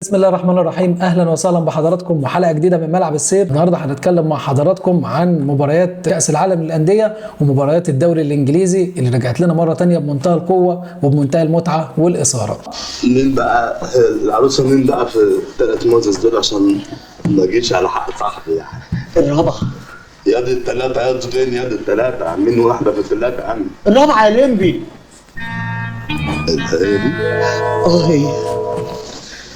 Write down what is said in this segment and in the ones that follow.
بسم الله الرحمن الرحيم. اهلا وسهلا بحضراتكم وحلقه جديده من ملعب السير. النهارده هنتكلم مع حضراتكم عن مباريات كاس العالم للانديه ومباريات الدوري الانجليزي اللي رجعت لنا مره ثانيه بمنتهى القوه وبمنتهى المتعه والاثاره. مين بقى العروسه؟ مين بقى في الثلاث موزز دول عشان ما اجيش على حق صاحبي يعني؟ الرابعه يا دي الثلاثه يا فين يا دي الثلاثه عاملين واحده في الثلاثه عم الرابعه يا لمبي. هي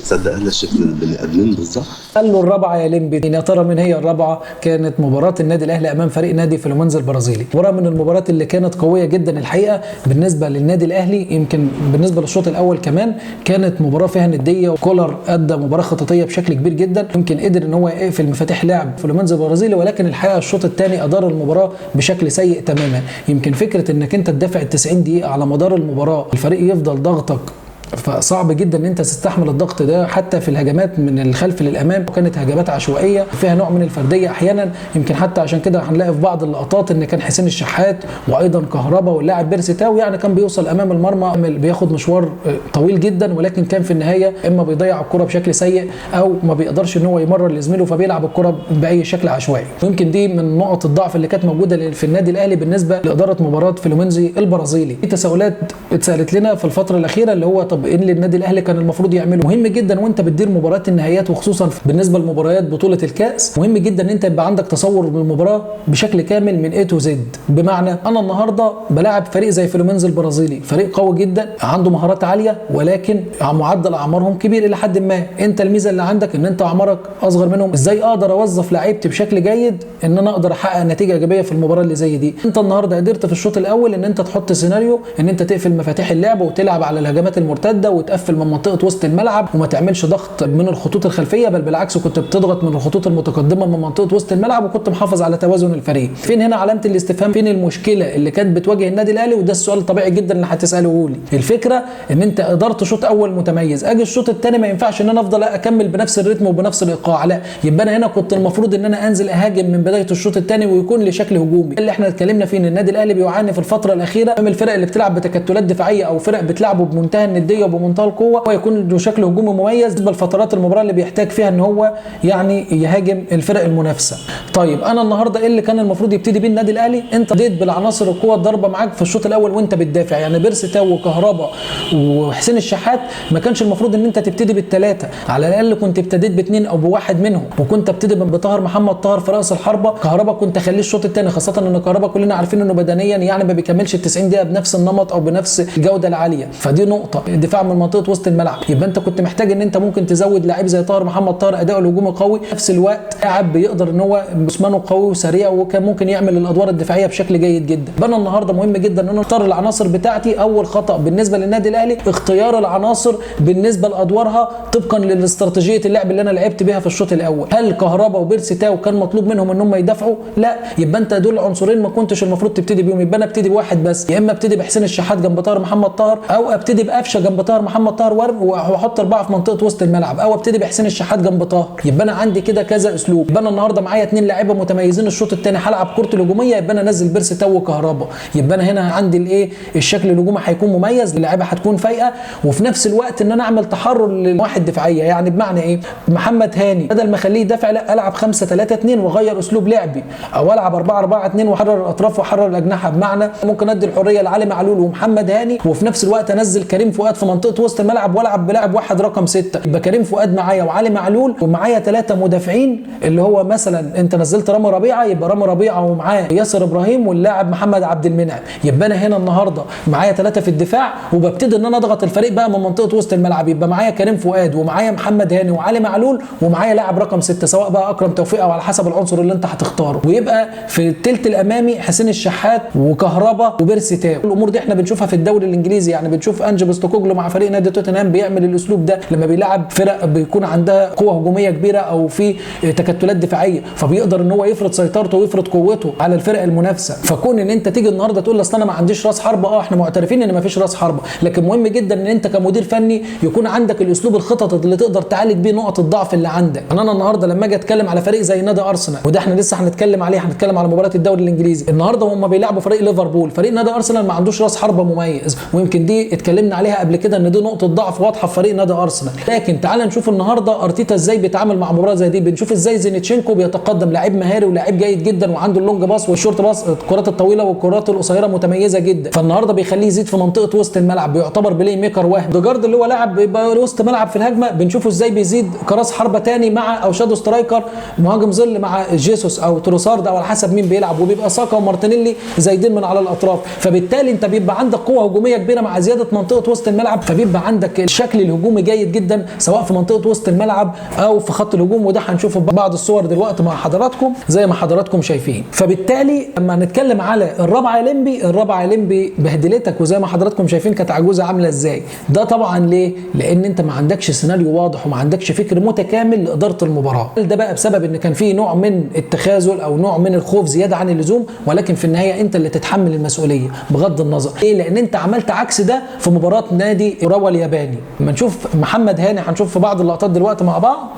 تصدق انا شكل البني ادمين بالظبط. قال له الرابعه يا لمبي. يا ترى من هي الرابعه؟ كانت مباراه النادي الاهلي امام فريق نادي فلومينز البرازيلي. مباراه من المباريات اللي كانت قويه جدا الحقيقه بالنسبه للنادي الاهلي، يمكن بالنسبه للشوط الاول كمان كانت مباراه فيها نديه، وكولر ادى مباراه خططيه بشكل كبير جدا، يمكن قدر ان هو يقفل مفاتيح لعب فلومينز البرازيلي، ولكن الحقيقه الشوط الثاني ادار المباراه بشكل سيء تماما. يمكن فكره انك انت تدافع ال 90 دقيقه على مدار المباراه، الفريق يفضل ضغطك، فصعب جدا ان انت تستحمل الضغط ده حتى في الهجمات من الخلف للامام، وكانت هجمات عشوائيه فيها نوع من الفرديه احيانا. يمكن حتى عشان كده هنلاقي في بعض اللقطات ان كان حسين الشحات وايضا كهربا واللاعب بيرسي تاو يعني كان بيوصل امام المرمى، بياخد مشوار طويل جدا، ولكن كان في النهايه اما بيضيع الكره بشكل سيء او ما بيقدرش ان هو يمرر لزميله فبيلعب الكره باي شكل عشوائي. ويمكن دي من نقط الضعف اللي كانت موجوده في النادي الاهلي بالنسبه لاداره مباراه فلومينزي البرازيلي. في تساؤلات اتسالت لنا في الفتره الاخيره اللي هو طب ايه اللي النادي الاهلي كان المفروض يعمله؟ مهم جدا وانت بتدير مباريات النهائيات، وخصوصا بالنسبه لمباريات بطوله الكاس، مهم جدا ان انت يبقى عندك تصور بالمباراه بشكل كامل من A to Z. بمعنى انا النهارده بلاعب فريق زي فلومينز البرازيلي، فريق قوي جدا عنده مهارات عاليه، ولكن معدل اعمارهم كبير الى حد ما. انت الميزه اللي عندك ان انت اعمارك اصغر منهم، ازاي اقدر اوظف لعيبتي بشكل جيد ان انا اقدر احقق نتيجه ايجابيه في المباراه اللي زي دي؟ انت النهارده قدرت في الشوط الاول ان انت تحط سيناريو ان انت تقفل مفاتيح اللعب وتلعب على الهجمات المرتده وتقفل من منطقه وسط الملعب وما تعملش ضغط من الخطوط الخلفيه، بل بالعكس كنت بتضغط من الخطوط المتقدمه من منطقه وسط الملعب، وكنت محافظ على توازن الفريق. فين هنا علامه الاستفهام؟ فين المشكله اللي كانت بتواجه النادي الاهلي؟ وده السؤال الطبيعي جدا اللي هتساله لي. الفكره ان انت ادرت شوط اول متميز، اجي الشوط الثاني ما ينفعش ان انا افضل اكمل بنفس الريتم وبنفس الايقاع، لا، يبقى انا هنا كنت المفروض ان انا انزل اهاجم من بدايه الشوط الثاني ويكون لي شكل هجومي. اللي احنا اتكلمنا فيه ان النادي الاهلي بيعاني في الفتره الاخيره من الفرق اللي بتلعب بتكتلات دفاعيه او فرق بتلعبه بمنتهى النديه وبمنتهى القوه، ويكون له شكل هجومي مميز بالفترات المباراه اللي بيحتاج فيها ان هو يعني يهاجم الفرق المنافسه. طيب انا النهارده ايه اللي كان المفروض يبتدي بيه النادي الاهلي؟ انت بديت بالعناصر القوه الضاربه معاك في الشوط الاول وانت بتدافع، يعني بيرسي تاو وكهربا وحسين الشحات ما كانش المفروض ان انت تبتدي بالثلاثه، على الاقل كنت ابتديت باثنين او بواحد منهم، وكنت ابتدي بطاهر محمد طاهر في راس الحربه. كهربا كنت اخليه الشوط الثاني، خاصه ان كهربا كلنا عارفين انه بدنيا يعني ما بيكملش ال 90 دقيقه بنفس النمط او بنفس الجوده العاليه، فدي نقطه. الدفاع من منطقه وسط الملعب، يبقى انت كنت محتاج ان انت ممكن تزود لاعب زي طاهر محمد طاهر اداؤه الهجومي قوي، في نفس الوقت لاعب بيقدر ان هو جسمانه قوي وسريع وكان ممكن يعمل الادوار الدفاعيه بشكل جيد جدا. انا النهارده مهم جدا ان انا اختار العناصر بتاعتي. اول خطا بالنسبه للنادي الاهلي اختيار العناصر بالنسبه لادوارها طبقا للاستراتيجيه اللعب اللي انا لعبت بيها في الشوط الاول. هل كهربا وبيرسي تاو كان مطلوب منهم ان هم يدافعوا؟ لا، يبقى انت دول عنصرين ما كنتش المفروض تبتدي بيهم، يبقى انا ابتدي بواحد بس، يا اما ابتدي بحسين الشحات جنب طاهر محمد طاهر، او ابتدي بقفشه جنب طاهر محمد طاهر واحط اربعه في منطقه وسط الملعب، او ابتدي بحسين الشحات جنب طاهر. يبقى انا عندي كده كذا اسلوب. يبقى انا النهارده معايا اثنين لاعيبه متميزين الشوط الثاني، هلعب كره الهجوميه، يبقى انا انزل بيرسي تاو وكهربا، يبقى انا هنا عندي الايه؟ الشكل الهجومي هيكون مميز، اللعيبه هتكون فايقه، وفي نفس الوقت ان انا اعمل تحرر لواحد دفاعيه. يعني بمعنى ايه؟ محمد هاني بدل ما اخليه يدافع لا، العب 5-3-2 واغير اسلوب لعبي، او العب 4-4-2 واحرر الاطراف واحرر الاجنحه. بمعنى ممكن ادي الحريه لعلي معلول ومحمد هاني، وفي نفس الوقت انزل كريم فؤاد في منطقه وسط الملعب والعب بلاعب واحد رقم 6، يبقى كريم فؤاد معايا وعلي معلول ومعايا 3 مدافعين، اللي هو مثلا انت نزلت رامي ربيعه، يبقى رامي ربيعه ومعاه ياسر ابراهيم واللاعب محمد عبد المنعم، يبقى انا هنا النهارده معايا 3 في الدفاع، وببتدي ان انا اضغط الفريق بقى من منطقه وسط الملعب، يبقى معايا كريم فؤاد ومعايا محمد هاني وعلي معلول ومعايا لاعب رقم 6 سواء بقى اكرم توفيق او على حسب العنصر اللي انت هتختاره، ويبقى في الثلث الامامي حسين الشحات وكهربا وبيرسي تاو. الامور دي احنا بنشوفها في الدوري الانجليزي، يعني بنشوف انج بوستوكوغلو مع فريق نادي توتنهام بيعمل الاسلوب ده لما بيلعب فرق بيكون عندها قوه هجوميه كبيره او في تكتلات دفاعيه، فبيقدر ان هو يفرض سيطرته ويفرض قوته على الفرق المنافسه. فكون ان انت تيجي النهارده تقول اصل انا ما عنديش راس حربه، احنا معترفين ان ما فيش راس حربه، لكن مهم جدا ان انت كمدير فني يكون عندك الاسلوب الخطط اللي تقدر تعالج بيه نقط الضعف اللي عندك. انا النهارده لما اجي اتكلم على فريق زي نادي ارسنال، وده احنا لسه هنتكلم عليه، هنتكلم على مباراه الدوري الانجليزي النهارده، هم بيلعبوا فريق ليفربول، فريق نادي ارسنال ما عندوش راس حربه مميز، ويمكن دي اتكلمنا عليها قبل كده ان دي نقطه ضعف واضحه في فريق نادي ارسنال. لكن تعال نشوف النهارده ارتيتا ازاي بيتعامل مع مباراه زي دي. بنشوف ازاي زينتشينكو بيتقدم، لاعب مهاري ولاعب جيد جدا وعنده اللونج باص والشورت باص، الكرات الطويله والكرات القصيره متميزه جدا. فالنهارده بيخليه يزيد في منطقه وسط الملعب، بيعتبر بلاي ميكر واحد. ديجارد اللي هو لاعب بيبقى وسط ملعب في الهجمه، بنشوفه ازاي بيزيد كراس حربه تاني مع او شادو سترايكر مهاجم ظل مع جيسوس او تروسارد او على حسب مين بيلعب، وبيبقى ساكا ومارتينيلي زايدين من على الاطراف. فبالتالي انت بيبقى عندك قوه هجوميه كبيره مع زياده منطقه وسط الملعب، فبيبقى عندك الشكل الهجومي جيد جدا سواء في منطقه وسط الملعب او في خط الهجوم. وده هنشوفه في بعض الصور دلوقتي مع حضراتكم زي ما حضراتكم شايفين. فبالتالي لما نتكلم على الرابعه ليمبي، الرابعه ليمبي بهدلتك وزي ما حضراتكم شايفين كانت عجوزه عامله ازاي. ده طبعا ليه؟ لان انت ما عندكش سيناريو واضح وما عندكش فكر متكامل لاداره المباراه. ده بقى بسبب ان كان في نوع من التخاذل او نوع من الخوف زياده عن اللزوم، ولكن في النهايه انت اللي تتحمل المسؤوليه بغض النظر. ليه؟ لان انت عملت عكس ده في مباراه نادي اوراوا الياباني. لما نشوف محمد هاني، هنشوف في بعض اللقطات دلوقتي مع بعض،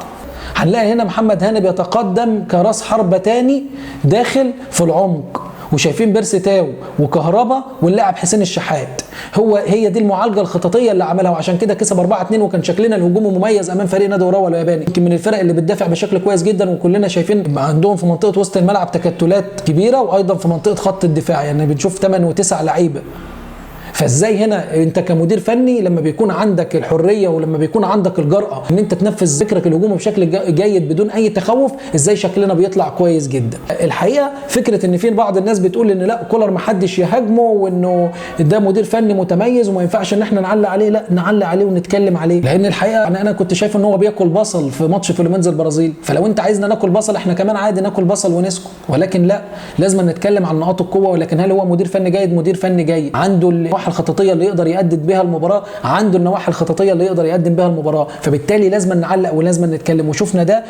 هنلاقي هنا محمد هاني بيتقدم كراس حربة تاني داخل في العمق، وشايفين بيرسي تاو وكهربا واللاعب حسين الشحات. هي دي المعالجه الخططيه اللي عملها، وعشان كده كسب 4-2 وكان شكلنا الهجومي مميز امام فريق نادي اوراوا الياباني. يمكن من الفرق اللي بتدافع بشكل كويس جدا، وكلنا شايفين عندهم في منطقه وسط الملعب تكتلات كبيره، وايضا في منطقه خط الدفاع يعني بنشوف 8 و9 لعيبه. فازاي هنا انت كمدير فني لما بيكون عندك الحريه ولما بيكون عندك الجرأه ان انت تنفذ فكرك الهجومي بشكل جيد بدون اي تخوف، ازاي شكلنا بيطلع كويس جدا. الحقيقه فكره ان في بعض الناس بتقول ان لا كولر ما حدش يهاجمه وانه ده مدير فني متميز وما ينفعش ان احنا نعلق عليه، لا نعلق عليه ونتكلم عليه. لان الحقيقه انا كنت شايف ان هو بياكل بصل في ماتش فلومينز البرازيل، فلو انت عايزنا ناكل بصل احنا كمان عادي ناكل بصل ونسكت، ولكن لا لازم نتكلم عن نقاط القوه. ولكن هل هو مدير فني جيد؟ مدير فني جيد عنده النواحي الخططيه اللي يقدر يقدم بها المباراه، عنده النواحي الخططيه اللي يقدر يقدم بها المباراه، فبالتالي لازم نعلق ولازم نتكلم. وشفنا ده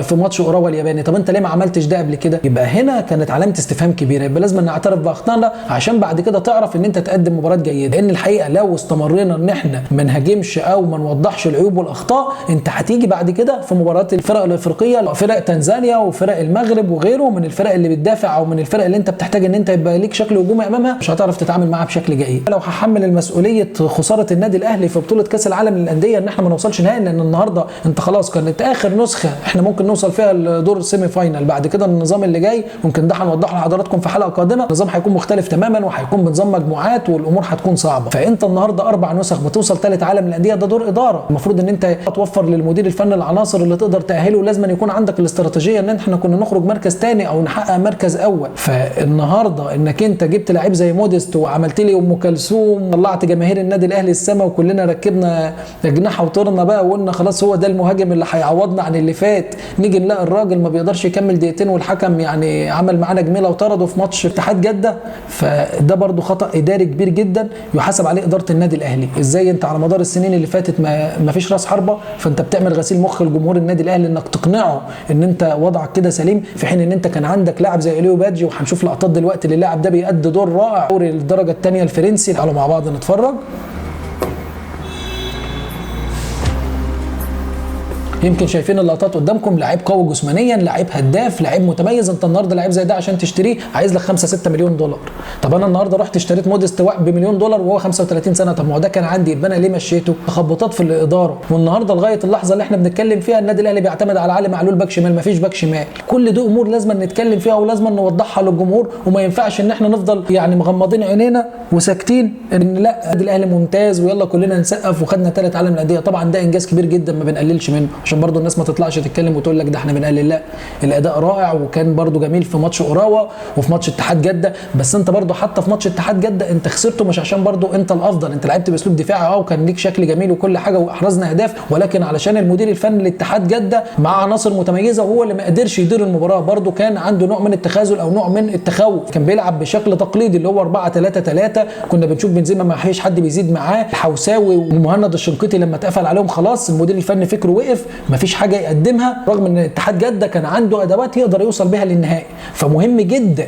في ماتش اوراوا الياباني. طب انت ليه ما عملتش ده قبل كده؟ يبقى هنا كانت علامه استفهام كبيره، يبقى لازم نعترف باخطائنا عشان بعد كده تعرف ان انت تقدم مباراه جيده. لان الحقيقه لو استمرينا ان احنا ما نهاجمش او ما نوضحش العيوب والاخطاء، انت هتيجي بعد كده في مباريات الفرق الافريقيه، فرق تنزانيا وفرق المغرب وغيره من الفرق اللي بتدافع او من الفرق اللي انت بتحتاج ان انت يبقى ليك شكل هجومي امامها، مش هتعرف تتعامل معاها بشكل جيد. لو هحمل المسؤوليه خساره النادي الاهلي في بطوله كاس العالم للانديه ان احنا ما نوصلش نهائي، لان النهارده انت خلاص كانت اخر نسخه احنا ممكن نوصل فيها لدور السيمي فاينال. بعد كده النظام اللي جاي ممكن ده هنوضحه لحضراتكم في حلقه قادمه، النظام هيكون مختلف تماما وهيكون بنظام مجموعات والامور هتكون صعبه. فانت النهارده 4 نسخ بتوصل ثالث عالم للانديه، ده دور اداره. المفروض ان انت توفر للمدير الفني العناصر اللي تقدر تاهله، لازم يكون عندك الاستراتيجيه ان احنا كنا نخرج مركز ثاني او نحقق مركز اول. فالنهارده انك انت جبت لعيب زي موديست وعملت لي ام كلثوم، طلعت جماهير النادي الاهلي السما وكلنا ركبنا اجنحه وطرنا بقى وقلنا خلاص هو ده المهاجم اللي هيعوضنا عن اللي فات، نيجي نلاقي الراجل ما بيقدرش يكمل دقيقتين والحكم يعني عمل معانا جميله وطرده في ماتش اتحاد جده. فده برضو خطا اداري كبير جدا يحاسب عليه اداره النادي الاهلي. ازاي انت على مدار السنين اللي فاتت ما فيش راس حربه، فانت بتعمل غسيل مخ لجمهور النادي الاهلي انك تقنعه ان انت وضعك كده سليم، في حين ان انت كان عندك لاعب زي اليو بادجي، وهنشوف لقطات دلوقتي للاعب ده بيأدي دور رائع دوري الدرجه الثانيه الفرنسي. تعالوا مع بعض نتفرج. يمكن شايفين اللقطات قدامكم، لعيب قوي جسمانيا، لعيب هداف، لعيب متميز. انت النهارده لعيب زي ده عشان تشتريه عايز لك 5-6 مليون دولار. طب انا النهارده رحت اشتريت موديست بمليون دولار وهو 35 سنه، طب ما هو ده كان عندي، يبقى انا ليه مشيته؟ تخبطات في الاداره. والنهارده لغايه اللحظه اللي احنا بنتكلم فيها النادي الاهلي بيعتمد على علي معلول باك شمال، مفيش باك شمال. كل دي امور لازم نتكلم فيها ولازم نوضحها للجمهور، وما ينفعش ان احنا نفضل يعني مغمضين عينينا وساكتين ان لا النادي الاهلي ممتاز ويلا كلنا نسقف وخدنا ثالث عالم الانديه. طبعا ده انجاز كبير جدا ما بنقللش منه، عشان برضو الناس ما تطلعش تتكلم وتقول لك ده احنا بنقلل. لا، الاداء رائع وكان برضو جميل في ماتش اوراوا وفي ماتش اتحاد جده. بس انت برضو حتى في ماتش اتحاد جده انت خسرته مش عشان برضو انت الافضل، انت لعبت باسلوب دفاعي وكان ليك شكل جميل وكل حاجه واحرزنا اهداف، ولكن علشان المدير الفني لاتحاد جده مع عناصر متميزه وهو اللي ما قدرش يدير المباراه، برضو كان عنده نوع من التخاذل او نوع من التخوف. كان بيلعب بشكل تقليدي اللي هو 4-3-3. كنا بنشوف بنزيما ما فيش حد بيزيد معاه، الحوساوي ومهند الشنقيطي لما اتقفل عليهم خلاص المدير الفني فكره وقف، ما فيش حاجه يقدمها، رغم ان اتحاد جده كان عنده ادوات يقدر يوصل بها للنهائي. فمهم جدا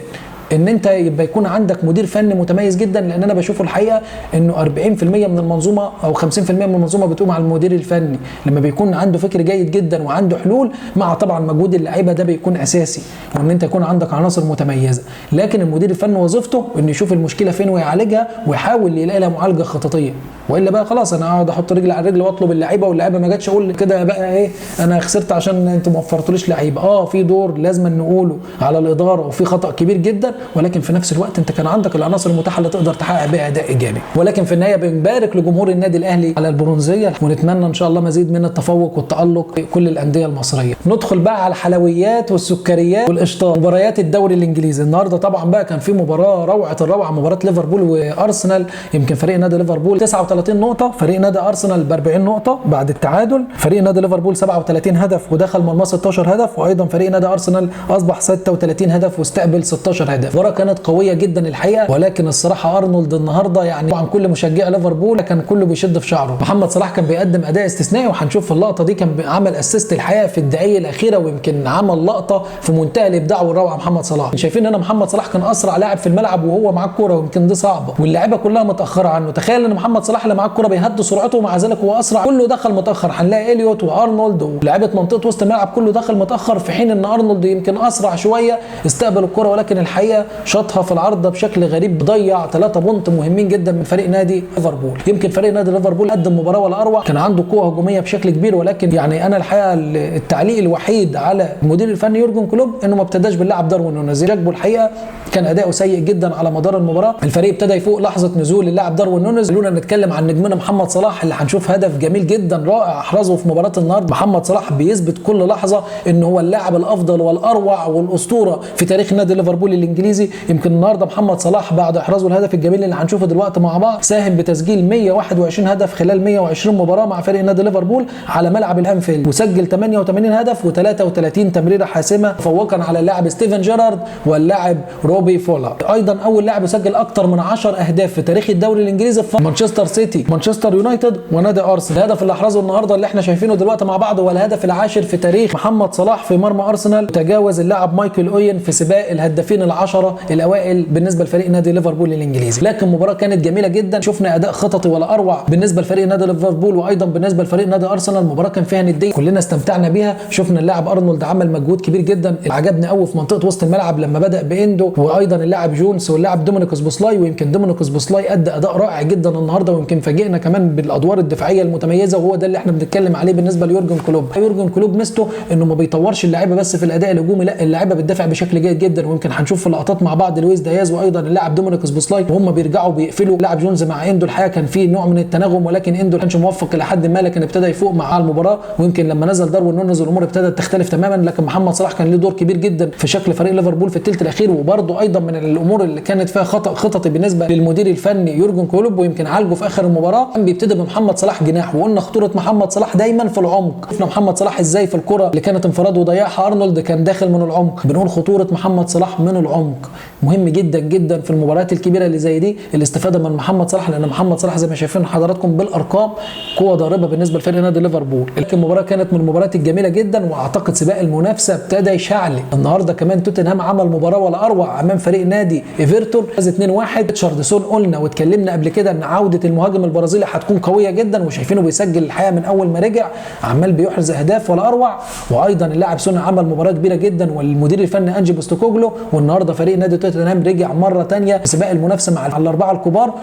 ان انت يبقى يكون عندك مدير فني متميز جدا، لان انا بشوفه الحقيقه انه 40% من المنظومه او 50% من المنظومه بتقوم على المدير الفني، لما بيكون عنده فكر جيد جدا وعنده حلول مع طبعا مجهود اللعيبه ده بيكون اساسي، وان انت يكون عندك عناصر متميزه. لكن المدير الفني وظيفته انه يشوف المشكله فين ويعالجها ويحاول يلاقي لها معالجه خططيه، والا بقى خلاص انا اقعد احط رجل على رجل واطلب اللعيبه واللعيبه ما جاتش اقول كده بقى ايه انا خسرت عشان انتوا ما وفرتوليش لعيبه. في دور لازم نقوله على الاداره وفي خطا كبير جدا، ولكن في نفس الوقت انت كان عندك العناصر المتاحه اللي تقدر تحقق بيها اداء ايجابي. ولكن في النهايه بنبارك لجمهور النادي الاهلي على البرونزيه، ونتمنى ان شاء الله مزيد من التفوق والتالق في كل الانديه المصريه. ندخل بقى على الحلويات والسكريات والقشطات، مباريات الدوري الانجليزي. النهارده طبعا بقى كان في مباراه روعه الروعه، مباراه ليفربول وارسنال. يمكن فريق نادي ليفربول 39 نقطه، فريق نادي ارسنال ب 40 نقطه بعد التعادل. فريق نادي ليفربول 37 هدف ودخل مرمى 16 هدف، وايضا فريق نادي ارسنال اصبح 36 هدف واستقبل 16 هدف. المباراه كانت قويه جدا الحقيقه، ولكن الصراحه ارنولد النهارده يعني طبعا كل مشجع ليفربول كان كله بيشد في شعره. محمد صلاح كان بيقدم اداء استثنائي، وهنشوف في اللقطه دي كان عمل اسيست الحقيقه في الدقائق الاخيره، ويمكن عمل لقطه في منتهى الابداع والروعه. محمد صلاح شايفين ان محمد صلاح كان اسرع لاعب في الملعب وهو معاه الكوره، ويمكن دي صعبه واللاعيبه كلها متاخره عنه. تخيل ان محمد صلاح اللي معاه الكوره بيهدي سرعته ومع ذلك هو اسرع، كله دخل متاخر. هنلاقي اليوت وارنولد ولاعيبه منطقه وسط الملعب كله دخل متاخر، في حين ان ارنولد يمكن اسرع شويه استقبل الكوره، ولكن الحقيقه شاطها في العارضه بشكل غريب، ضيع 3 بونت مهمين جدا من فريق نادي ليفربول. يمكن فريق نادي ليفربول قدم مباراه ولا اروع، كان عنده قوه هجوميه بشكل كبير، ولكن يعني انا الحقيقه التعليق الوحيد على المدير الفني يورجن كلوب انه ما ابتداش باللاعب داروين نونيز. جاكبو الحقيقه كان اداؤه سيء جدا على مدار المباراه. الفريق ابتدى يفوق لحظه نزول اللاعب داروين نونيز. خلونا نتكلم عن نجمنا محمد صلاح اللي هنشوف هدف جميل جدا رائع احرزه في مباراه النهارده. محمد صلاح بيثبت كل لحظه ان هو اللاعب الافضل والاروع والاسطوره في تاريخ نادي ليفربول الانجليزي. يمكن النهارده محمد صلاح بعد احرازه الهدف الجميل اللي هنشوفه دلوقتي مع بعض ساهم بتسجيل 121 هدف خلال 120 مباراه مع فريق نادي ليفربول على ملعب الانفيلد، وسجل 88 هدف و33 تمريره حاسمه تفوقا على اللاعب ستيفن جيرارد واللاعب روبي فولا. ايضا اول لاعب يسجل اكثر من 10 اهداف في تاريخ الدوري الانجليزي في مانشستر سيتي، مانشستر يونايتد ونادي ارسنال. الهدف اللي احرزه النهارده اللي احنا شايفينه دلوقتي مع بعض هو الهدف العاشر في تاريخ محمد صلاح في مرمى ارسنال، تجاوز اللاعب مايكل اوين في سباق الهدافين العشره الاوائل بالنسبه لفريق نادي ليفربول الانجليزي. لكن المباراه كانت جميله جدا، شفنا اداء خططي ولا اروع بالنسبه لفريق نادي ليفربول وايضا بالنسبه لفريق نادي ارسنال. المباراه كان فيها نديه كلنا استمتعنا بيها. شفنا اللاعب ارنولد عمل مجهود كبير جدا، عجبني قوي في منطقه وسط الملعب لما بدا باندو وايضا اللاعب جونز واللاعب دومينيك سبوسلاي، ويمكن دومينيك سبوسلاي ادى اداء رائع جدا النهارده، ويمكن فاجئنا كمان بالادوار الدفاعيه المتميزه، وهو ده اللي احنا بنتكلم عليه بالنسبه ليورجن كلوب. يورجن كلوب ميزته انه ما بيطورش اللعيبه بس في الاداء الهجومي، لا اللعيبه بتدافع بشكل جيد جدا، ويمكن هنشوف في لقطات مع بعض لويس دياز وايضا اللاعب دومينيك سبوسلاي وهم بيرجعوا بيقفلوا لاعب جونز مع اندو. الحقيقه كان في نوع من التناغم، ولكن اندو ما كانش موفق لحد ما، لكن ابتدى يفوق مع المباراه، ويمكن لما نزل داروين نونيز الامور ابتدت تختلف تماما. لكن محمد صلاح كان له دور كبير جدا في شكل فريق ليفربول في الثلث الاخير، وبرده ايضا من الامور اللي كانت فيها خطا خططي بالنسبه للمدير الفني يورجن كلوب، ويمكن عالجه في اخر المباراه. كان بيبتدي بمحمد صلاح جناح، وقلنا خطوره محمد صلاح دايما في العمق. شفنا محمد صلاح ازاي في الكره اللي كانت انفراد وضيعها ارنولد كان داخل من العمق. بنقول خطوره محمد صلاح من العمق مهم جدا جدا في المباريات الكبيره اللي زي دي الاستفاده من محمد صلاح، لان محمد صلاح زي ما شايفين حضراتكم بالارقام قوه ضاربه بالنسبه لفريق نادي ليفربول. لكن المباراه كانت من المباريات الجميله جدا، واعتقد سباق المنافسه ابتدى يشعل. النهارده كمان توتنهام عمل مباراه ولا اروع امام فريق نادي ايفرتون، فاز 2-1. ريتشاردسون قلنا واتكلمنا قبل كده ان عوده المهاجم البرازيلي هتكون قويه جدا، وشايفينه بيسجل الحقيقه من اول ما رجع عمال بيحرز اهداف ولا اروع. وايضا اللاعب سون عمل مباراه كبيره جدا، والمدير الفني انجي بوستوكوغلو. والنهارده فريق نادي توتنهام رجع مره ثانيه في سباق المنافسه مع الاربعه الكبار.